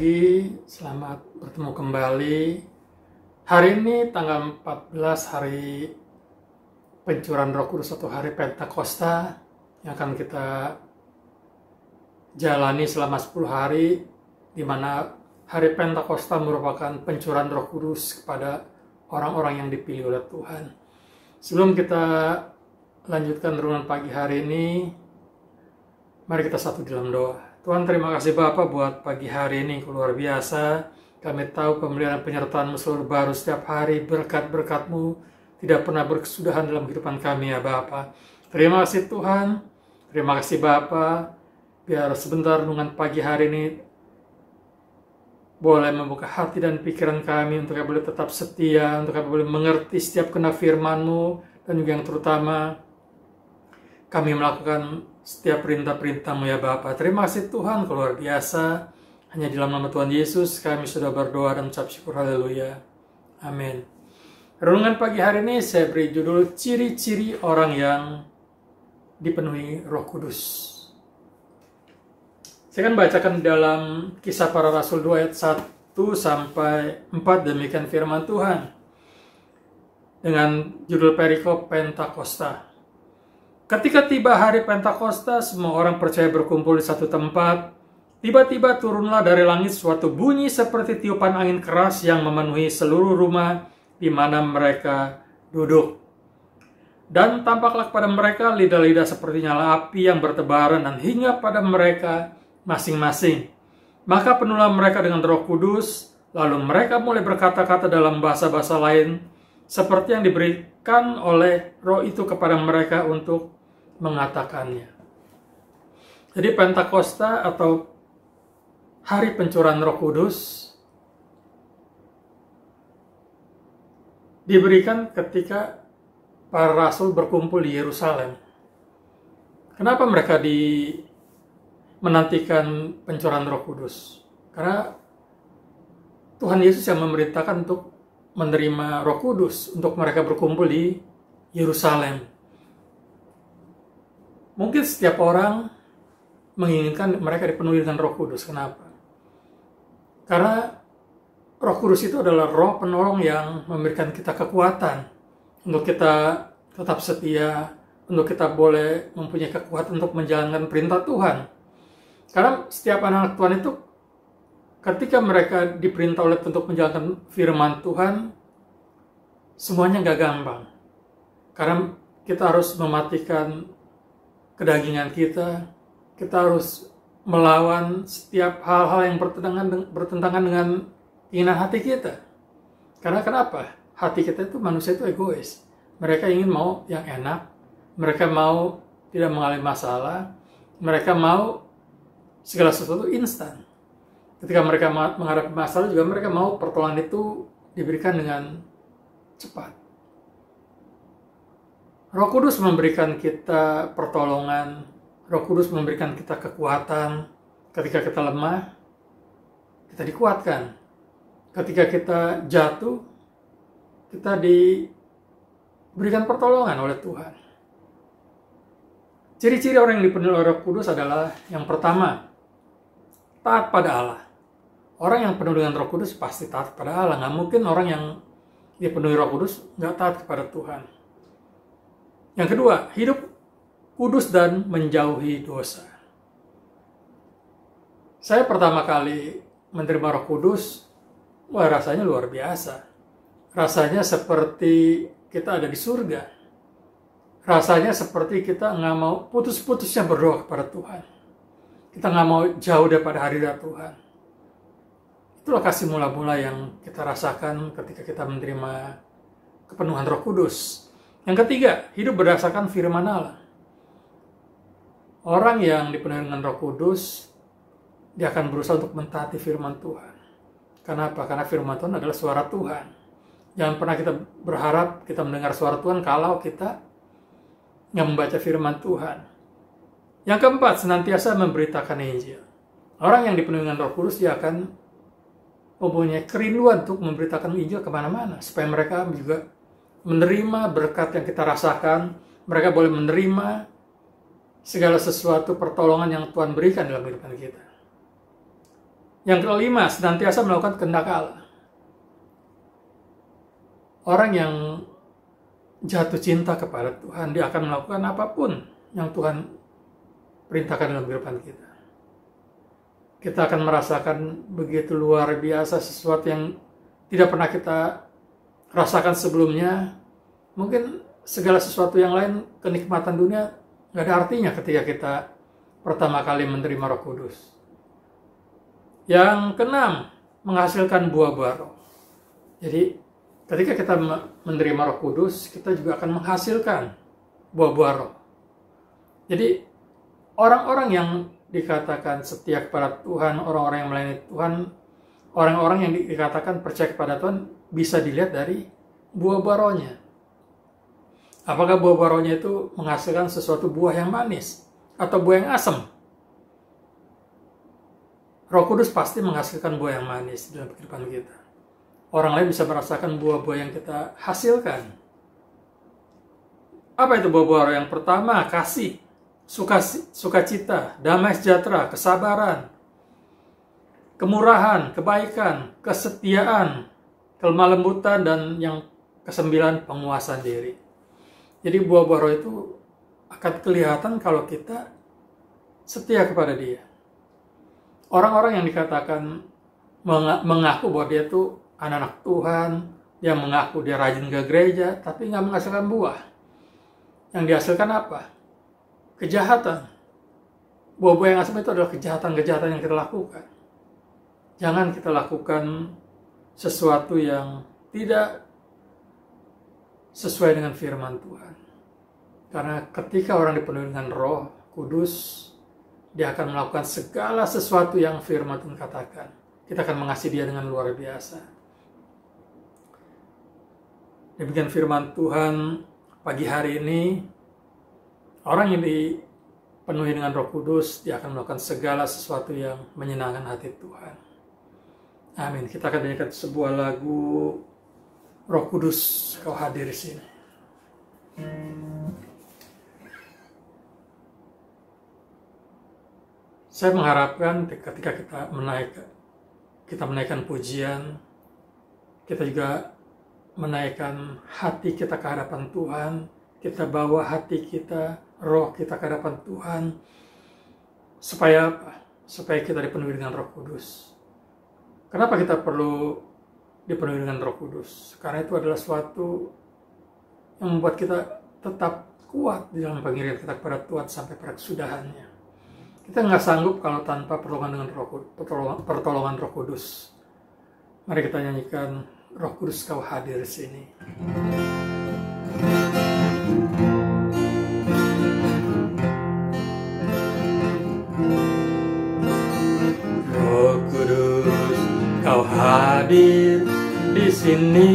pagi, selamat bertemu kembali. Hari ini tanggal 14 hari pencurahan Roh Kudus atau hari Pentakosta yang akan kita jalani selama 10 hari, di mana hari Pentakosta merupakan pencurahan Roh Kudus kepada orang-orang yang dipilih oleh Tuhan. Sebelum kita lanjutkan renungan pagi hari ini, mari kita satu dalam doa. Tuhan, terima kasih Bapa buat pagi hari ini luar biasa. Kami tahu pemeliharaan penyertaan-Mu selalu baru setiap hari. Berkat-berkat-Mu tidak pernah berkesudahan dalam kehidupan kami ya Bapa. Terima kasih Tuhan. Terima kasih Bapa. Biar sebentar renungan pagi hari ini boleh membuka hati dan pikiran kami untuk kami boleh tetap setia, untuk kami boleh mengerti setiap kehendak firman-Mu, dan juga yang terutama kami melakukan setiap perintah-perintah-Mu ya Bapa. Terima kasih Tuhan, luar biasa. Hanya di dalam nama Tuhan Yesus kami sudah berdoa dan ucap syukur, haleluya. Amin. Renungan pagi hari ini saya beri judul ciri-ciri orang yang dipenuhi Roh Kudus. Saya akan bacakan dalam Kisah Para Rasul 2 ayat 1 sampai 4, demikian firman Tuhan. Dengan judul perikop Pentakosta. Ketika tiba hari Pentakosta, semua orang percaya berkumpul di satu tempat. Tiba-tiba turunlah dari langit suatu bunyi seperti tiupan angin keras yang memenuhi seluruh rumah di mana mereka duduk. Dan tampaklah kepada mereka lidah-lidah seperti nyala api yang bertebaran dan hinggap pada mereka masing-masing. Maka penuhlah mereka dengan Roh Kudus, lalu mereka mulai berkata-kata dalam bahasa-bahasa lain, seperti yang diberikan oleh Roh itu kepada mereka untuk mengatakannya. Jadi Pentakosta atau hari pencurahan Roh Kudus diberikan ketika para rasul berkumpul di Yerusalem. Kenapa mereka menantikan pencurahan Roh Kudus? Karena Tuhan Yesus yang memerintahkan untuk menerima Roh Kudus untuk mereka berkumpul di Yerusalem. Mungkin setiap orang menginginkan mereka dipenuhi dengan Roh Kudus. Kenapa? Karena Roh Kudus itu adalah roh penolong yang memberikan kita kekuatan untuk kita tetap setia, untuk kita boleh mempunyai kekuatan untuk menjalankan perintah Tuhan. Karena setiap anak Tuhan itu ketika mereka diperintah oleh untuk menjalankan firman Tuhan, semuanya gak gampang. Karena kita harus mematikan kedagingan kita harus melawan setiap hal-hal yang bertentangan dengan keinginan hati kita. Karena kenapa? Hati kita itu, manusia itu egois. Mereka ingin mau yang enak, mereka mau tidak mengalami masalah, mereka mau segala sesuatu instan. Ketika mereka menghadapi masalah juga mereka mau pertolongan itu diberikan dengan cepat. Roh Kudus memberikan kita pertolongan, Roh Kudus memberikan kita kekuatan. Ketika kita lemah, kita dikuatkan. Ketika kita jatuh, kita diberikan pertolongan oleh Tuhan. Ciri-ciri orang yang dipenuhi oleh Roh Kudus adalah yang pertama, taat pada Allah. Orang yang penuh dengan Roh Kudus pasti taat pada Allah. Nggak mungkin orang yang dipenuhi Roh Kudus nggak taat kepada Tuhan. Yang kedua, hidup kudus dan menjauhi dosa. Saya pertama kali menerima Roh Kudus, rasanya luar biasa. Rasanya seperti kita ada di surga. Rasanya seperti kita nggak mau putus-putusnya berdoa kepada Tuhan. Kita nggak mau jauh daripada hadirat Tuhan. Itulah kasih mula-mula yang kita rasakan ketika kita menerima kepenuhan Roh Kudus. Yang ketiga, hidup berdasarkan firman Allah. Orang yang dipenuhi dengan Roh Kudus, dia akan berusaha untuk mentaati firman Tuhan. Kenapa? Karena firman Tuhan adalah suara Tuhan. Jangan pernah kita berharap kita mendengar suara Tuhan kalau kita nggak membaca firman Tuhan. Yang keempat, senantiasa memberitakan Injil. Orang yang dipenuhi dengan Roh Kudus, dia akan mempunyai kerinduan untuk memberitakan Injil kemana-mana. Supaya mereka juga menerima berkat yang kita rasakan, mereka boleh menerima segala sesuatu pertolongan yang Tuhan berikan dalam kehidupan kita. Yang kelima, senantiasa melakukan kehendak Allah. Orang yang jatuh cinta kepada Tuhan, dia akan melakukan apapun yang Tuhan perintahkan dalam kehidupan kita. Kita akan merasakan begitu luar biasa sesuatu yang tidak pernah kita rasakan sebelumnya. Mungkin segala sesuatu yang lain, kenikmatan dunia, nggak ada artinya ketika kita pertama kali menerima Roh Kudus. Yang keenam, menghasilkan buah-buah roh. Jadi, ketika kita menerima Roh Kudus, kita juga akan menghasilkan buah-buah roh. Jadi, orang-orang yang dikatakan setia kepada Tuhan, orang-orang yang melayani Tuhan, orang-orang yang dikatakan percaya kepada Tuhan, bisa dilihat dari buah-buah rohnya. Apakah buah-buah rohnya itu menghasilkan sesuatu buah yang manis atau buah yang asam? Roh Kudus pasti menghasilkan buah yang manis dalam kehidupan kita. Orang lain bisa merasakan buah-buah yang kita hasilkan. Apa itu buah-buah roh? Yang pertama, kasih, sukacita, damai sejahtera, kesabaran, kemurahan, kebaikan, kesetiaan, kelemah lembutan, dan yang kesembilan, penguasaan diri. Jadi buah-buah roh itu akan kelihatan kalau kita setia kepada Dia. Orang-orang yang dikatakan mengaku bahwa dia itu anak-anak Tuhan, yang mengaku dia rajin ke gereja, tapi nggak menghasilkan buah. Yang dihasilkan apa? Kejahatan. Buah-buah yang asam itu adalah kejahatan-kejahatan yang kita lakukan. Jangan kita lakukan sesuatu yang tidak sesuai dengan firman Tuhan. Karena ketika orang dipenuhi dengan Roh Kudus, dia akan melakukan segala sesuatu yang firman Tuhan katakan. Kita akan mengasihi dia dengan luar biasa. Demikian firman Tuhan pagi hari ini. Orang yang dipenuhi dengan Roh Kudus, dia akan melakukan segala sesuatu yang menyenangkan hati Tuhan. Amin. Kita akan nyanyikan sebuah lagu, Roh Kudus, Kau hadir di sini. Saya mengharapkan ketika kita menaikkan pujian, kita juga menaikkan hati kita ke hadapan Tuhan, kita bawa hati kita, roh kita ke hadapan Tuhan, supaya apa? Supaya kita dipenuhi dengan Roh Kudus. Kenapa kita perlu dipenuhi dengan Roh Kudus? Karena itu adalah suatu yang membuat kita tetap kuat di dalam pengiringan kita kepada Tuhan sampai pada kesudahannya. Kita nggak sanggup kalau tanpa pertolongan Roh Kudus. Mari kita nyanyikan Roh Kudus, Kau hadir di sini. Roh Kudus, Kau hadir di sini.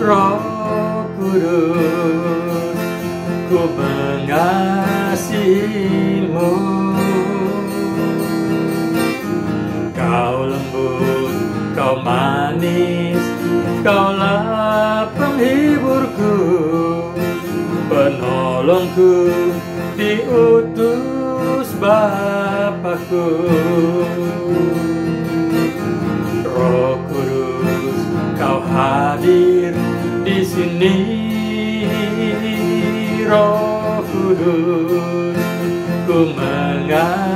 Roh Kudus, ku mengasihimu. Kau lembut, Kau manis, Kaulah penghiburku, penolongku, diutus Bapakku. Roh Kudus, Kau hadir di sini. Roh Kudus, ku mengasihimu.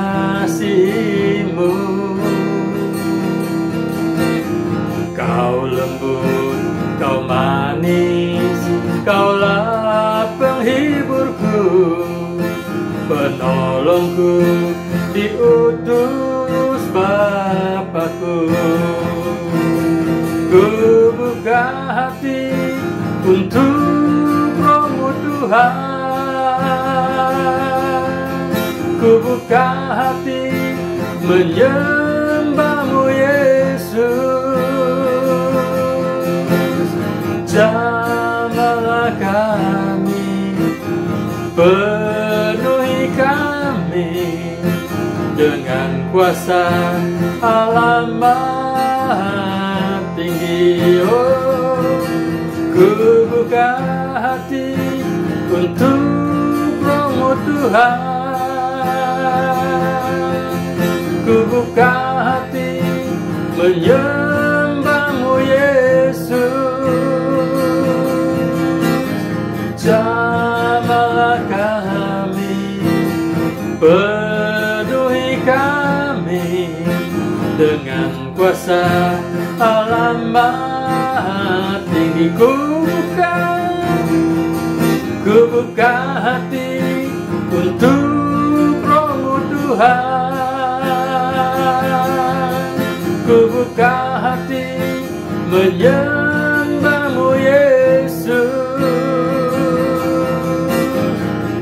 Kau lembut, Kau manis, Kaulah penghiburku, penolongku, diutus Bapakku. Ku buka hati untuk Roh-Mu Tuhan, ku buka hati menyembah-Mu Yesus. Jamahlah kami, penuhi kami dengan kuasa Allah Maha Tinggi. Oh, ku buka hati untuk Roh-Mu Tuhan, buka hati menyembah-Mu Yesus. Jamahlah kami, penuhi kami dengan kuasa alamat tinggi. Ku buka hati untuk Roh-Mu Tuhan. Ku buka hati menyembah-Mu Yesus.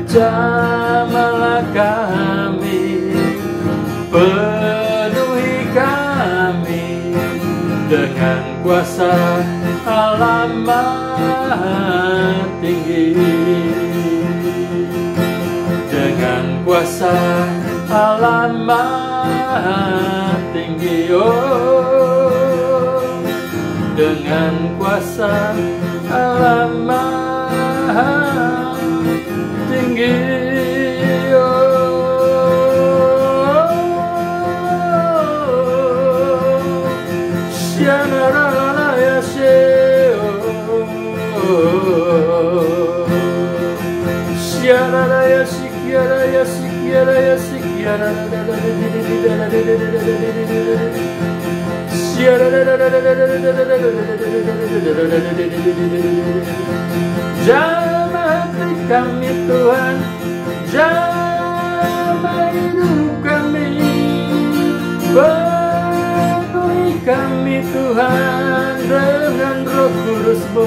Jamahlah kami, penuhi kami dengan kuasa alamat tinggi. Dengan kuasa alamat tinggi, oh, dengan kuasa alamat tinggi, oh, syanarala ya syanaraya sikiaraya sikiaraya sikiaraya jamah hati kami Tuhan, jamah hidup kami, penuhi kami Tuhan dengan Roh Kudus-Mu.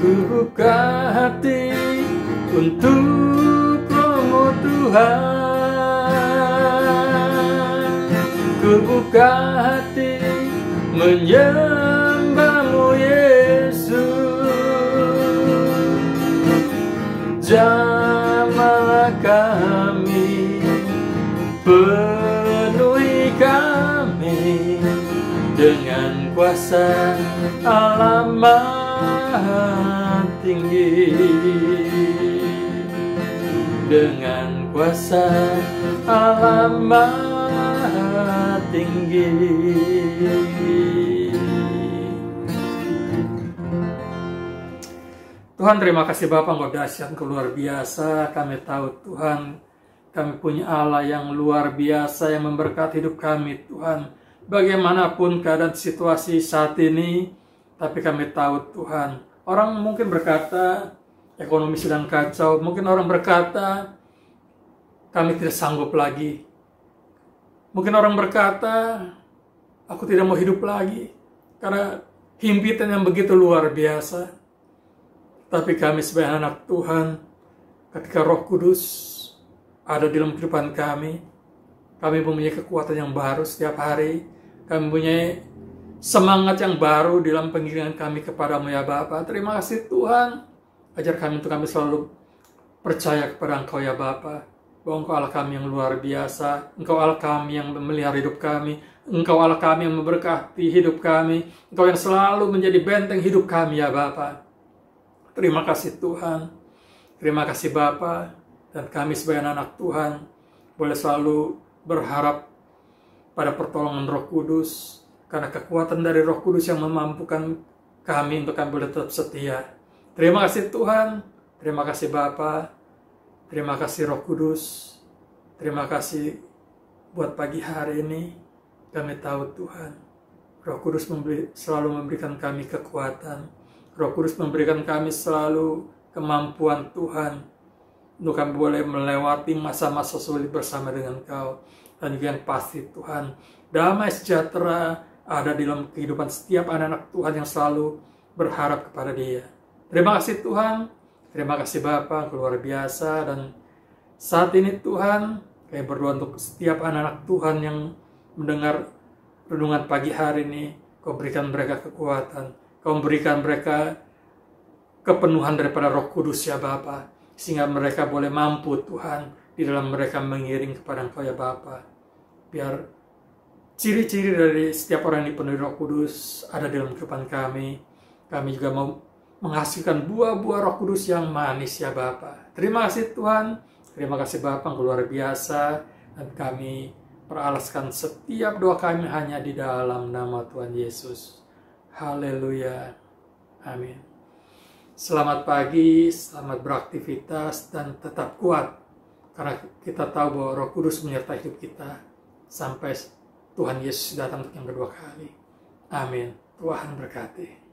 Ku buka hati untuk Roh-Mu Tuhan. Ku buka hati menyembah-Mu Yesus. Jamahlah kami, penuhi kami dengan kuasa alamat tinggi, dengan kuasa alamat tinggi. Tuhan, terima kasih Bapa, Engkau dahsyat, Engkau luar biasa. Kami tahu Tuhan, kami punya Allah yang luar biasa yang memberkati hidup kami Tuhan. Bagaimanapun keadaan situasi saat ini, tapi kami tahu Tuhan, orang mungkin berkata ekonomi sedang kacau, mungkin orang berkata kami tidak sanggup lagi, mungkin orang berkata aku tidak mau hidup lagi karena himpitan yang begitu luar biasa. Tapi kami sebagai anak Tuhan, ketika Roh Kudus ada di dalam kehidupan kami mempunyai kekuatan yang baru setiap hari, kami mempunyai semangat yang baru dalam pengiringan kami kepadamu ya Bapa. Terima kasih Tuhan. Ajar kami untuk kami selalu percaya kepada Engkau ya Bapa. bahwa Engkau Allah kami yang luar biasa, Engkau Allah kami yang memelihara hidup kami, Engkau Allah kami yang memberkati hidup kami, Engkau yang selalu menjadi benteng hidup kami ya Bapa. Terima kasih Tuhan, terima kasih Bapa, dan kami sebagai anak Tuhan boleh selalu berharap pada pertolongan Roh Kudus, karena kekuatan dari Roh Kudus yang memampukan kami untuk kami boleh tetap setia. Terima kasih Tuhan, terima kasih Bapa, terima kasih Roh Kudus, terima kasih buat pagi hari ini. Kami tahu Tuhan, Roh Kudus selalu memberikan kami kekuatan, Roh Kudus memberikan kami selalu kemampuan Tuhan, untuk kami boleh melewati masa-masa sulit bersama dengan Kau. Dan juga yang pasti Tuhan, damai sejahtera ada di dalam kehidupan setiap anak-anak Tuhan yang selalu berharap kepada Dia. Terima kasih Tuhan, terima kasih Bapa, luar biasa. Dan saat ini Tuhan, kami berdoa untuk setiap anak-anak Tuhan yang mendengar renungan pagi hari ini. Kau berikan mereka kekuatan, Kau berikan mereka kepenuhan daripada Roh Kudus ya Bapa, sehingga mereka boleh mampu Tuhan di dalam mereka mengiring kepada Engkau ya Bapa. Biar ciri-ciri dari setiap orang yang dipenuhi Roh Kudus ada di dalam kehidupan kami. Kami juga mau menghasilkan buah-buah Roh Kudus yang manis ya Bapa. Terima kasih Tuhan, terima kasih Bapa yang luar biasa. Dan kami peralaskan setiap doa kami hanya di dalam nama Tuhan Yesus. Haleluya, amin. Selamat pagi, selamat beraktivitas, dan tetap kuat. Karena kita tahu bahwa Roh Kudus menyertai hidup kita sampai Tuhan Yesus datang untuk yang kedua kali. Amin. Tuhan berkati.